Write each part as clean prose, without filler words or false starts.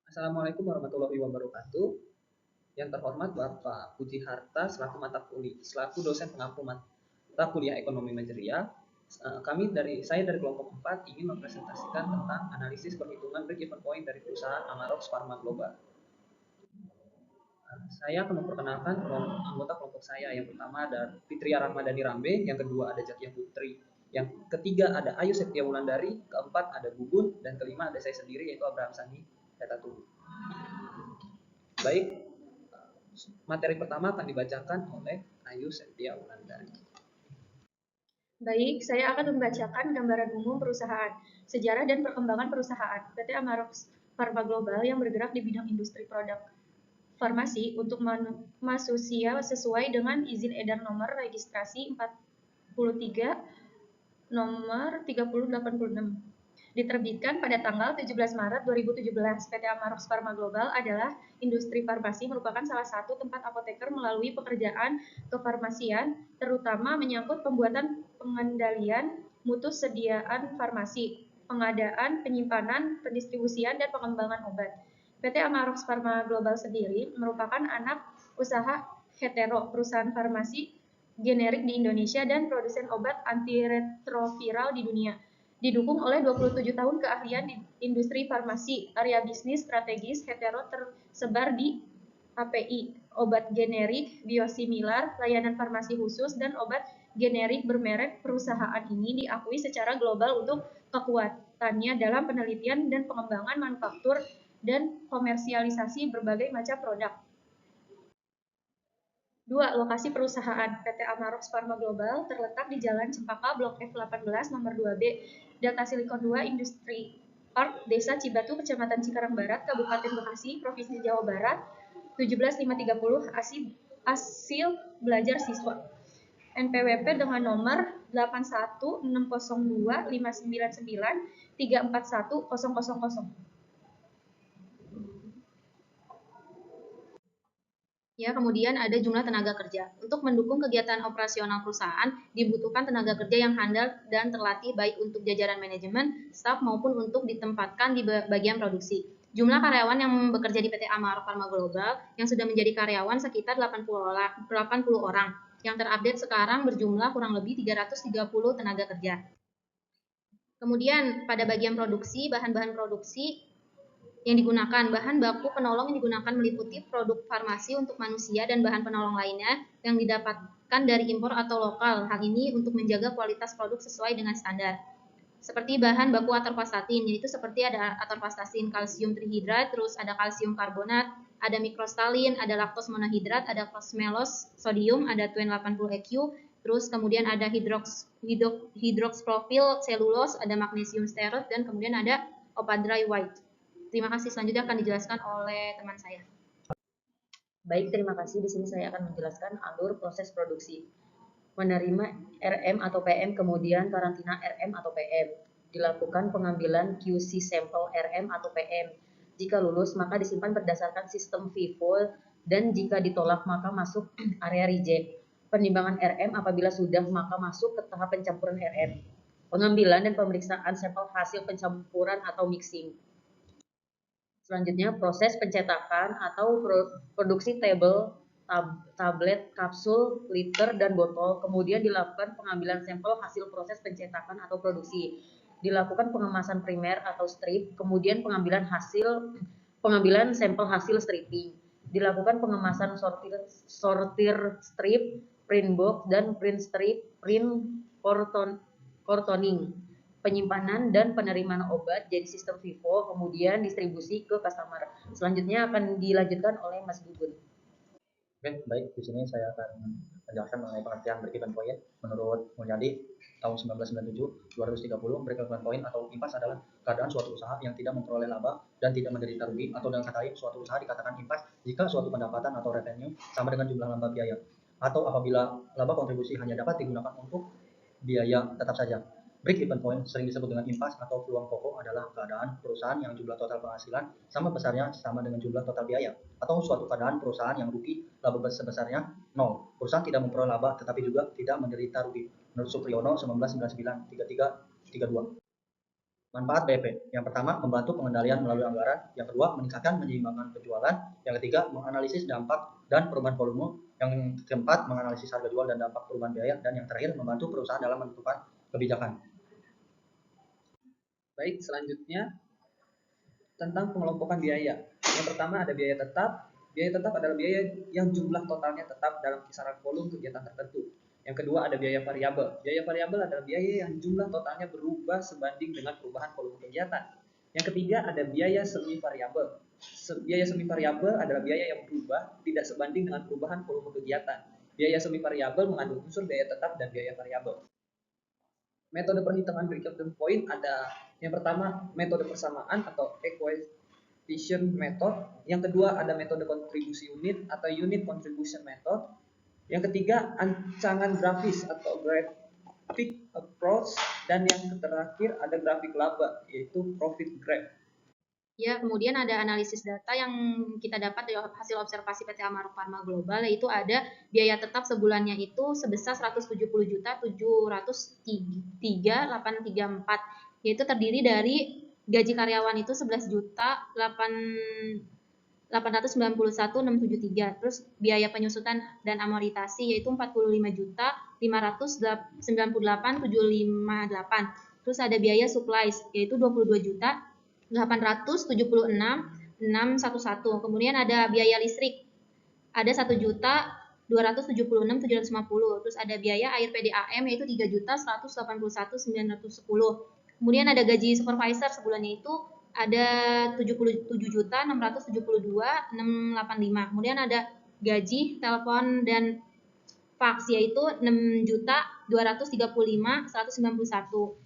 Assalamualaikum warahmatullahi wabarakatuh. Yang terhormat Bapak Puji Harta selaku dosen pengampu mata kuliah Ekonomi Manjeria. Saya dari kelompok 4 ingin mempresentasikan tentang analisis perhitungan break-even point dari perusahaan Amarox Pharma Global. Saya akan memperkenalkan anggota kelompok saya. Yang pertama ada Fitria Rahmadani Rambe, yang kedua ada Zakia Putri, yang ketiga ada Ayu Septia Wulandari, keempat ada Gugun, dan kelima ada saya sendiri yaitu Abraham Sani Hetatu. Baik, materi pertama akan dibacakan oleh Ayu Septia Wulandari. Baik, saya akan membacakan gambaran umum perusahaan, sejarah dan perkembangan perusahaan PT Amarox Pharma Global yang bergerak di bidang industri produk farmasi untuk masusia sesuai dengan izin edar nomor registrasi 43 nomor 3086. Diterbitkan pada tanggal 17 Maret 2017, PT Amarox Pharma Global adalah industri farmasi merupakan salah satu tempat apoteker melalui pekerjaan kefarmasian, terutama menyangkut pembuatan, pengendalian, mutu sediaan farmasi, pengadaan, penyimpanan, pendistribusian, dan pengembangan obat. PT Amarox Pharma Global sendiri merupakan anak usaha hetero perusahaan farmasi generik di Indonesia dan produsen obat antiretroviral di dunia. Didukung oleh 27 tahun keahlian di industri farmasi, area bisnis strategis hetero tersebar di API, obat generik, biosimilar, layanan farmasi khusus, dan obat generik bermerek. Perusahaan ini diakui secara global untuk kekuatannya dalam penelitian dan pengembangan manufaktur dan komersialisasi berbagai macam produk. 2. Lokasi perusahaan PT Amarox Pharma Global terletak di Jalan Cempaka, Blok F18, nomor 2B, Delta Silicon 2 Industri Park, Desa Cibatu, Kecamatan Cikarang Barat, Kabupaten Bekasi, Provinsi Jawa Barat, 17530, hasil belajar siswa. NPWP dengan nomor 8160259934100. Ya, kemudian ada jumlah tenaga kerja. Untuk mendukung kegiatan operasional perusahaan, dibutuhkan tenaga kerja yang handal dan terlatih baik untuk jajaran manajemen, staf maupun untuk ditempatkan di bagian produksi. Jumlah karyawan yang bekerja di PT Amarox Pharma Global yang sudah menjadi karyawan sekitar 80 orang. Yang terupdate sekarang berjumlah kurang lebih 330 tenaga kerja. Kemudian pada bagian produksi, bahan-bahan produksi yang digunakan, bahan baku penolong yang digunakan meliputi produk farmasi untuk manusia dan bahan penolong lainnya yang didapatkan dari impor atau lokal. Hal ini untuk menjaga kualitas produk sesuai dengan standar. Seperti bahan baku atorvastatin, yaitu seperti ada atorvastatin kalsium trihidrat, terus ada kalsium karbonat, ada mikrostalin, ada laktos monohidrat, ada fosmelos sodium, ada Twen 80 EQ, terus kemudian ada hidroksprofil selulos, ada magnesium stearate, dan kemudian ada opadry white. Terima kasih. Selanjutnya akan dijelaskan oleh teman saya. Baik, terima kasih. Di sini saya akan menjelaskan alur proses produksi. Menerima RM atau PM, kemudian karantina RM atau PM. Dilakukan pengambilan QC sampel RM atau PM. Jika lulus, maka disimpan berdasarkan sistem FIFO, dan jika ditolak, maka masuk area reject. Penimbangan RM apabila sudah, maka masuk ke tahap pencampuran RM. Pengambilan dan pemeriksaan sampel hasil pencampuran atau mixing. Selanjutnya proses pencetakan atau produksi tablet, kapsul, liter, dan botol. Kemudian dilakukan pengambilan sampel hasil proses pencetakan atau produksi. Dilakukan pengemasan primer atau strip, kemudian pengambilan sampel hasil stripping. Dilakukan pengemasan sortir strip, print box, dan print strip, print cartooning. Penyimpanan dan penerimaan obat jadi sistem FIFO, kemudian distribusi ke customer. Selanjutnya akan dilanjutkan oleh Mas Gugun. Oke, baik. Di sini saya akan menjelaskan mengenai pengertian break-even point. Menurut Mulyadi, tahun 1997, 230, break-even point atau impas adalah keadaan suatu usaha yang tidak memperoleh laba dan tidak menderita rugi, atau dengan kata lain, suatu usaha dikatakan impas jika suatu pendapatan atau revenue sama dengan jumlah laba biaya, atau apabila laba kontribusi hanya dapat digunakan untuk biaya tetap saja. Break-even point sering disebut dengan impas atau peluang pokok adalah keadaan perusahaan yang jumlah total penghasilan sama besarnya sama dengan jumlah total biaya, atau suatu keadaan perusahaan yang rugi laba sebesarnya 0. Perusahaan tidak memperoleh laba tetapi juga tidak menderita rugi. Menurut Supriyono 1999 3332. Manfaat BEP. Yang pertama, membantu pengendalian melalui anggaran. Yang kedua, meningkatkan menyeimbangkan penjualan. Yang ketiga, menganalisis dampak dan perubahan volume. Yang keempat, menganalisis harga jual dan dampak perubahan biaya. Dan yang terakhir, membantu perusahaan dalam menentukan kebijakan. Baik, selanjutnya tentang pengelompokan biaya. Yang pertama ada biaya tetap. Biaya tetap adalah biaya yang jumlah totalnya tetap dalam kisaran volume kegiatan tertentu. Yang kedua ada biaya variabel. Biaya variabel adalah biaya yang jumlah totalnya berubah sebanding dengan perubahan volume kegiatan. Yang ketiga ada biaya semi variabel. Biaya semi variabel adalah biaya yang berubah tidak sebanding dengan perubahan volume kegiatan. Biaya semi variabel mengandung unsur biaya tetap dan biaya variabel. Metode perhitungan break-even point ada yang pertama metode persamaan atau equation method, yang kedua ada metode kontribusi unit atau unit contribution method, yang ketiga ancangan grafis atau graphic approach, dan yang terakhir ada grafik laba yaitu profit graph. Ya, kemudian ada analisis data yang kita dapat dari hasil observasi PT Amarok Pharma Global, yaitu ada biaya tetap sebulannya itu sebesar 170.703.834, yaitu terdiri dari gaji karyawan itu 11.891.673, terus biaya penyusutan dan amortisasi yaitu 45.598.758, terus ada biaya supplies yaitu 22.876.611. Kemudian ada biaya listrik ada 1.276.750. Terus ada biaya air PDAM yaitu 3.181.910. Kemudian ada gaji supervisor sebulannya itu ada 77.672.685. Kemudian ada gaji telepon dan fax yaitu 6.235.191.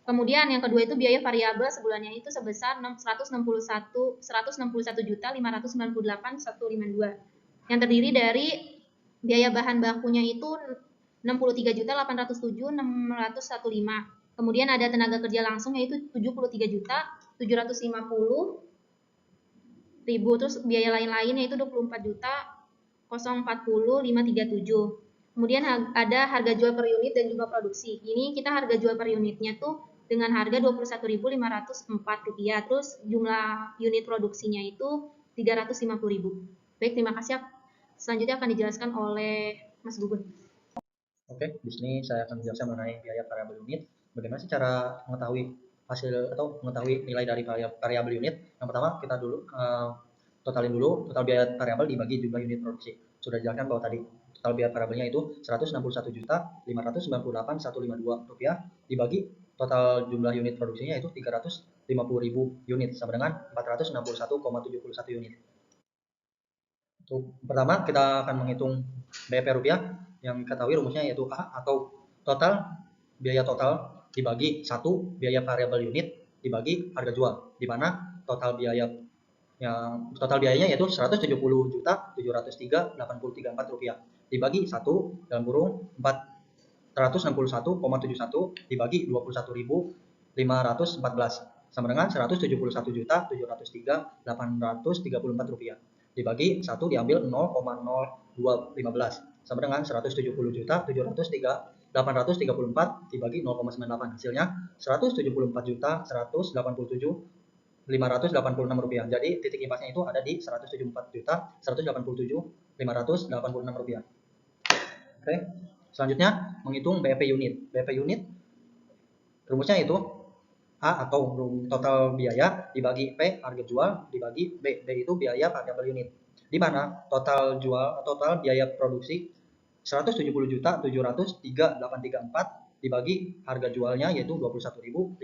Kemudian yang kedua itu biaya variabel sebulannya itu sebesar 161.598.152, yang terdiri dari biaya bahan bakunya itu 63.807.615. Kemudian ada tenaga kerja langsung yaitu 73.750.000, terus biaya lain-lain yaitu 24.040.537. Kemudian ada harga jual per unit dan juga produksi. Ini kita harga jual per unitnya tuh dengan harga Rp21.504, terus jumlah unit produksinya itu 350.000. Baik, terima kasih. Selanjutnya akan dijelaskan oleh Mas Gugun. Oke, di sini saya akan menjelaskan mengenai biaya variabel unit. Bagaimana sih cara mengetahui hasil atau mengetahui nilai dari variabel unit? Yang pertama kita dulu totalin dulu total biaya variabel dibagi jumlah unit produksi. Sudah dijelaskan bahwa tadi total biaya variabelnya itu Rp161.509.152 dibagi total jumlah unit produksinya itu 350.000 unit sama dengan 461,71 unit. Untuk pertama kita akan menghitung BP rupiah yang diketahui rumusnya yaitu A atau total biaya total dibagi 1 biaya variabel unit dibagi harga jual, di mana total biayanya yaitu Rp170.703.834 dibagi 1 dalam kurung 461,71 dibagi 21.514 sama dengan Rp171.703.834 dibagi 1 diambil 0,0215 sama dengan 170.703.834 dibagi 0,98, hasilnya Rp174.187.586. Jadi titik impasnya itu ada di Rp174.187.586. Oke, selanjutnya menghitung BEP unit. BEP unit rumusnya itu A atau total biaya dibagi P harga jual dibagi B. B itu biaya variabel unit. Di mana total biaya produksi 170.703.834 dibagi harga jualnya yaitu 21.514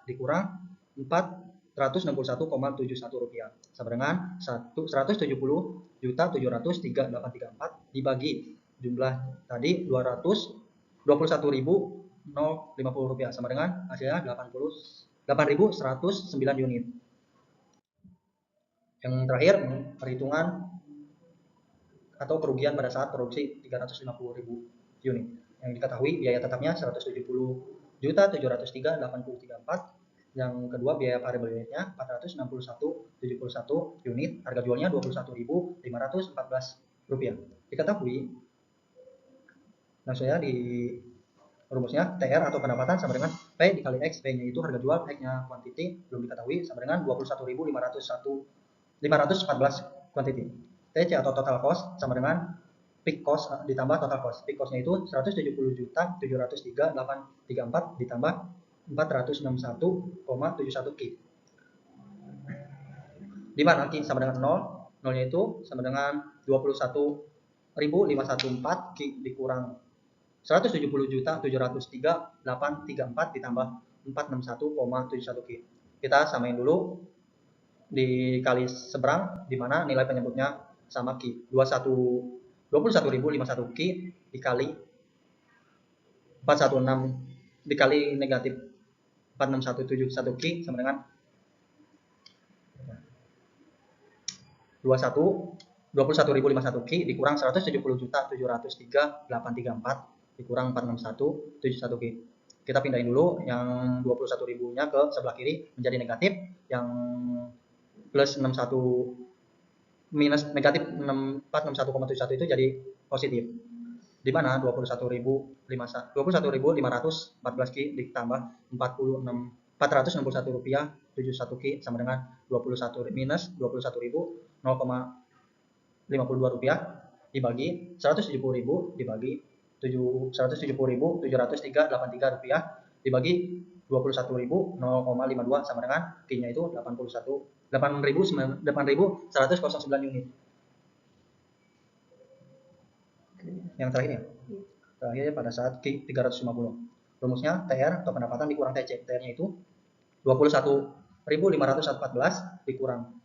dikurang 461,71 rupiah sama dengan 170.703.834 dibagi jumlah tadi 21.050 rupiah sama dengan hasilnya 8.109 unit. Yang terakhir perhitungan atau kerugian pada saat produksi 350.000 unit. Yang diketahui biaya tetapnya 170.703.834. Yang kedua biaya variabel unitnya 461,71 unit, harga jualnya Rp21.514. Diketahui langsung ya di Rumusnya TR atau pendapatan sama dengan P dikali X, P-nya itu harga jual, X-nya quantity belum diketahui, sama dengan 21.514 quantity. TC atau total cost sama dengan peak cost ditambah total cost. Peak cost-nya itu 170.703.834 ditambah 461,71 K. Di mana K sama dengan 0, 0-nya itu sama dengan 21.514 K dikurang 170.703.834 ditambah 461,71 K. Kita samain dulu dikali seberang, di mana nilai penyebutnya sama K. 21.051 K dikali 416 dikali negatif 46171 K sama dengan 21.051 K dikurang 170.703.834 dikurang 46171 K. Kita pindahin dulu yang 21.000-nya ke sebelah kiri menjadi negatif, yang plus 61 minus negatif 461,71 itu jadi positif. Di mana 21.514 K ditambah 461 rupiah 71 K sama dengan 21 minus 21.000 0,52 rupiah dibagi 170.000 dibagi 170.703,83 rupiah dibagi 21.000 0,52 sama dengan K-nya itu 8.109 unit. Yang terakhir ya. Terakhir pada saat K 350. Rumusnya TR atau pendapatan dikurang TC. TR-nya itu 21.514 dikurang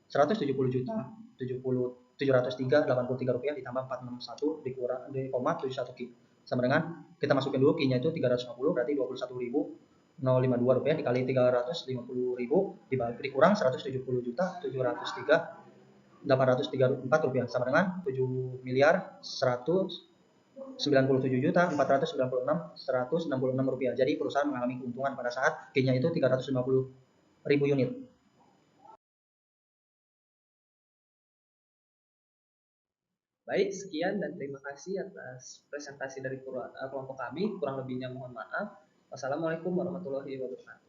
170 juta 703,83 rupiah ditambah 461 dikurang 0,71 K sama dengan kita masukin dulu K-nya itu 350, berarti 21.052 rupiah dikali 350.000 dikurang 170 juta 703.834 rupiah sama dengan 7 miliar 197.496.166 rupiah. Jadi perusahaan mengalami keuntungan pada saat K-nya itu 350.000 unit. Baik, sekian dan terima kasih atas presentasi dari kelompok kami. Kurang lebihnya mohon maaf. Wassalamualaikum warahmatullahi wabarakatuh.